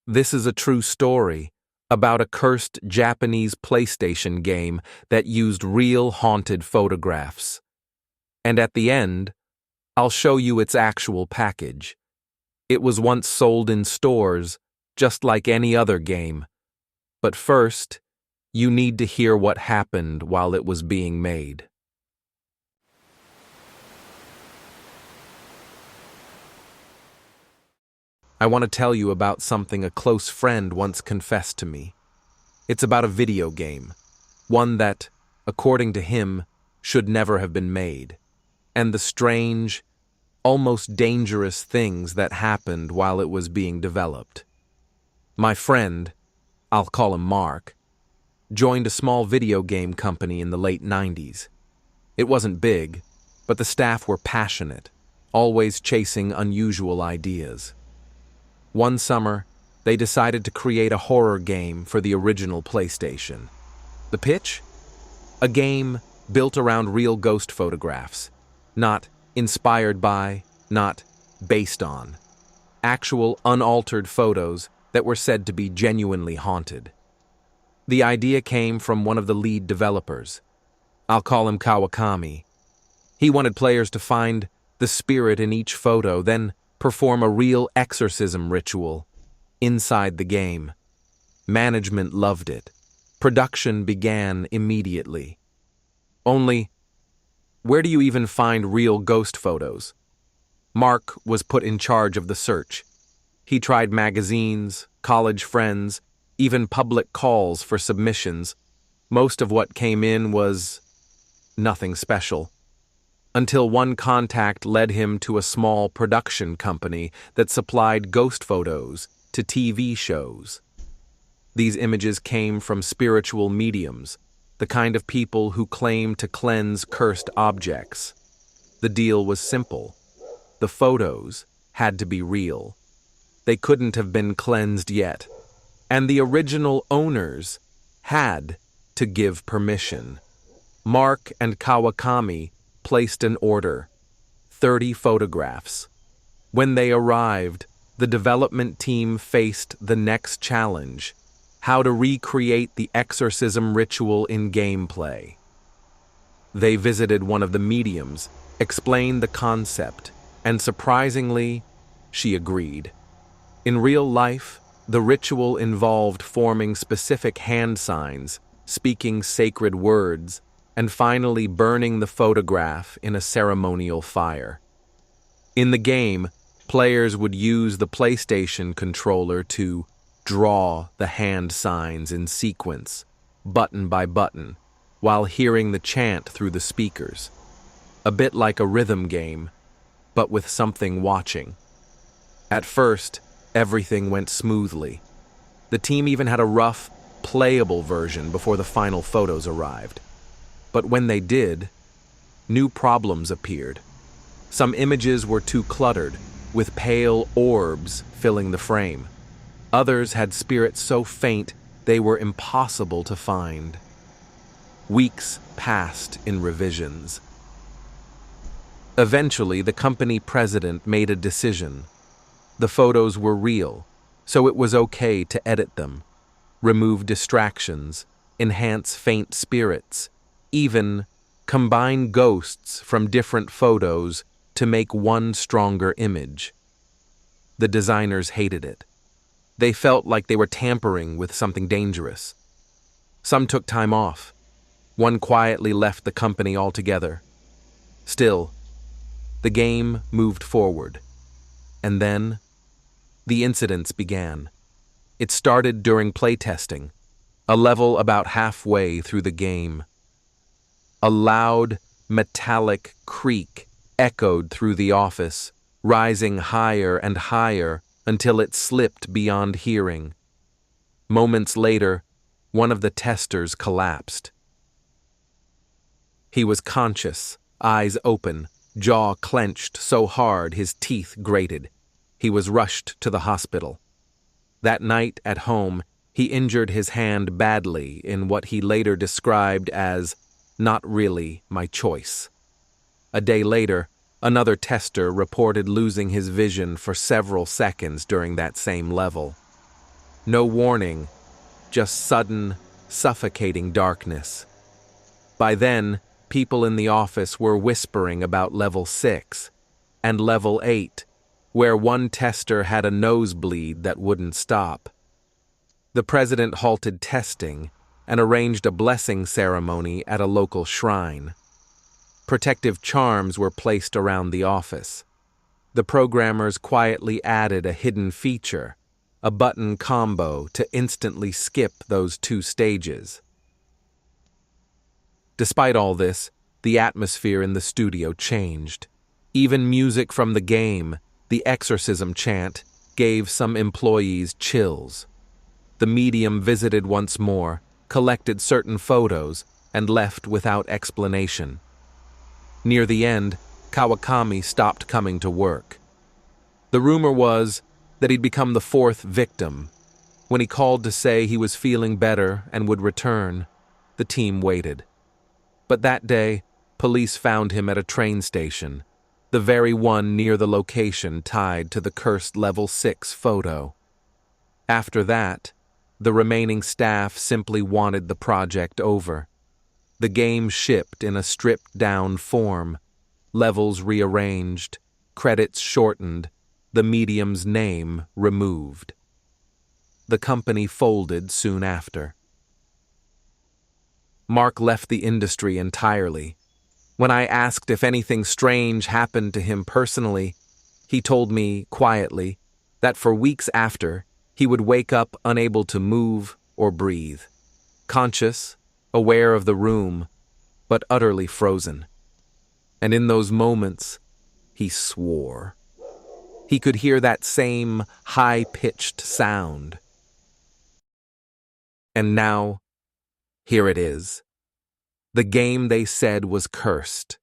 This is a true story about a cursed Japanese PlayStation game that used real haunted photographs. And at the end, I'll show you its actual package. It was once sold in stores, just like any other game. But first, you need to hear what happened while it was being made. I want to tell you about something a close friend once confessed to me. It's about a video game, one that, according to him, should never have been made, and the strange, almost dangerous things that happened while it was being developed. My friend, I'll call him Mark, joined a small video game company in the late 90s. It wasn't big, but the staff were passionate, always chasing unusual ideas. One summer, they decided to create a horror game for the original PlayStation. The pitch? A game built around real ghost photographs, not inspired by, not based on. Actual, unaltered photos that were said to be genuinely haunted. The idea came from one of the lead developers. I'll call him Kawakami. He wanted players to find the spirit in each photo, then perform a real exorcism ritual inside the game. Management loved it. Production began immediately. Only, where do you even find real ghost photos? Mark was put in charge of the search. He tried magazines, college friends, even public calls for submissions. Most of what came in was nothing special. Until one contact led him to a small production company that supplied ghost photos to TV shows. These images came from spiritual mediums, the kind of people who claim to cleanse cursed objects. The deal was simple. The photos had to be real. They couldn't have been cleansed yet, and the original owners had to give permission. Mark and Kawakami placed an order, 30 photographs. When they arrived, the development team faced the next challenge: how to recreate the exorcism ritual in gameplay. They visited one of the mediums, explained the concept, and surprisingly, she agreed. In real life, the ritual involved forming specific hand signs, speaking sacred words, and finally burning the photograph in a ceremonial fire. In the game, players would use the PlayStation controller to draw the hand signs in sequence, button by button, while hearing the chant through the speakers. A bit like a rhythm game, but with something watching. At first, everything went smoothly. The team even had a rough, playable version before the final photos arrived. But when they did, new problems appeared. Some images were too cluttered, with pale orbs filling the frame. Others had spirits so faint they were impossible to find. Weeks passed in revisions. Eventually, the company president made a decision. The photos were real, so it was okay to edit them, remove distractions, enhance faint spirits, even combine ghosts from different photos to make one stronger image. The designers hated it. They felt like they were tampering with something dangerous. Some took time off. One quietly left the company altogether. Still, the game moved forward. And then, the incidents began. It started during playtesting, a level about halfway through the game. A loud, metallic creak echoed through the office, rising higher and higher until it slipped beyond hearing. Moments later, one of the testers collapsed. He was conscious, eyes open, jaw clenched so hard his teeth grated. He was rushed to the hospital. That night at home, he injured his hand badly in what he later described as "not really my choice." A day later, another tester reported losing his vision for several seconds during that same level. No warning, just sudden, suffocating darkness. By then, people in the office were whispering about level 6 and level 8, where one tester had a nosebleed that wouldn't stop. The president halted testing and arranged a blessing ceremony at a local shrine. Protective charms were placed around the office. The programmers quietly added a hidden feature, a button combo to instantly skip those 2 stages. Despite all this, the atmosphere in the studio changed. Even music from the game, the exorcism chant, gave some employees chills. The medium visited once more, collected certain photos, and left without explanation. Near the end, Kawakami stopped coming to work. The rumor was that he'd become the 4th victim. When he called to say he was feeling better and would return, the team waited. But that day, police found him at a train station, the very one near the location tied to the cursed level 6 photo. After that, the remaining staff simply wanted the project over. The game shipped in a stripped-down form, levels rearranged, credits shortened, the medium's name removed. The company folded soon after. Mark left the industry entirely. When I asked if anything strange happened to him personally, he told me, quietly, that for weeks after, he would wake up unable to move or breathe, conscious, aware of the room, but utterly frozen. And in those moments, he swore. He could hear that same high-pitched sound. And now, here it is. The game they said was cursed.